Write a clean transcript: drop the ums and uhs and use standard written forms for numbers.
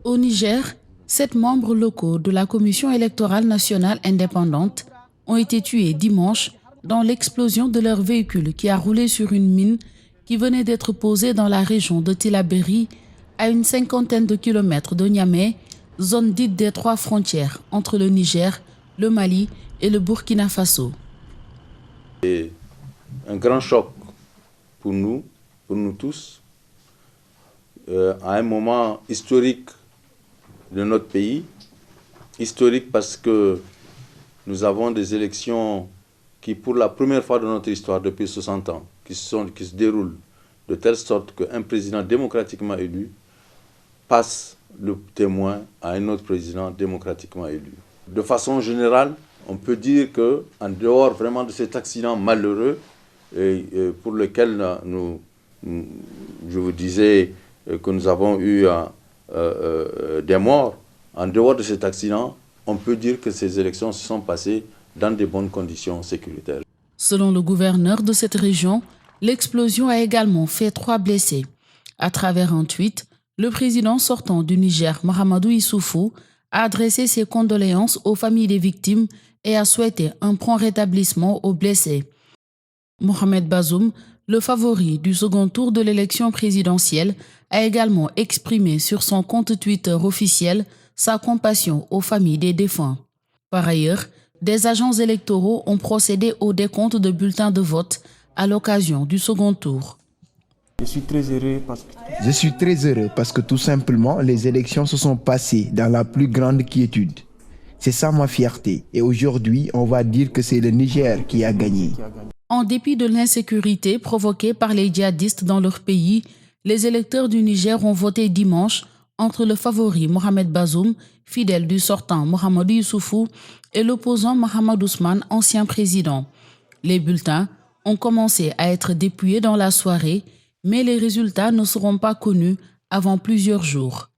Au Niger, 7 membres locaux de la Commission électorale nationale indépendante ont été tués dimanche dans l'explosion de leur véhicule qui a roulé sur une mine qui venait d'être posée dans la région de Tillabéri, à une cinquantaine de kilomètres de Niamey, zone dite des 3 frontières entre le Niger, le Mali et le Burkina Faso. C'est un grand choc pour nous tous, à un moment historique de notre pays. Historique parce que nous avons des élections qui, pour la première fois de notre histoire depuis 60 ans, qui se déroulent de telle sorte qu'un président démocratiquement élu passe le témoin à un autre président démocratiquement élu. De façon générale, on peut dire qu'en dehors vraiment de cet accident malheureux, pour lequel je vous disais que nous avons eu des morts, en dehors de cet accident, on peut dire que ces élections se sont passées dans de bonnes conditions sécuritaires. Selon le gouverneur de cette région, l'explosion a également fait 3 blessés. À travers un tweet, le président sortant du Niger, Mahamadou Issoufou, a adressé ses condoléances aux familles des victimes et a souhaité un prompt rétablissement aux blessés. Mohamed Bazoum, le favori du second tour de l'élection présidentielle, a également exprimé sur son compte Twitter officiel sa compassion aux familles des défunts. Par ailleurs, des agents électoraux ont procédé au décompte de bulletins de vote à l'occasion du second tour. Je suis très heureux parce que tout simplement, les élections se sont passées dans la plus grande quiétude. C'est ça ma fierté. Et aujourd'hui, on va dire que c'est le Niger qui a gagné. En dépit de l'insécurité provoquée par les djihadistes dans leur pays, les électeurs du Niger ont voté dimanche entre le favori Mohamed Bazoum, fidèle du sortant Mahamadou Issoufou, et l'opposant Mahamadou Ousmane, ancien président. Les bulletins ont commencé à être dépouillés dans la soirée, mais les résultats ne seront pas connus avant plusieurs jours.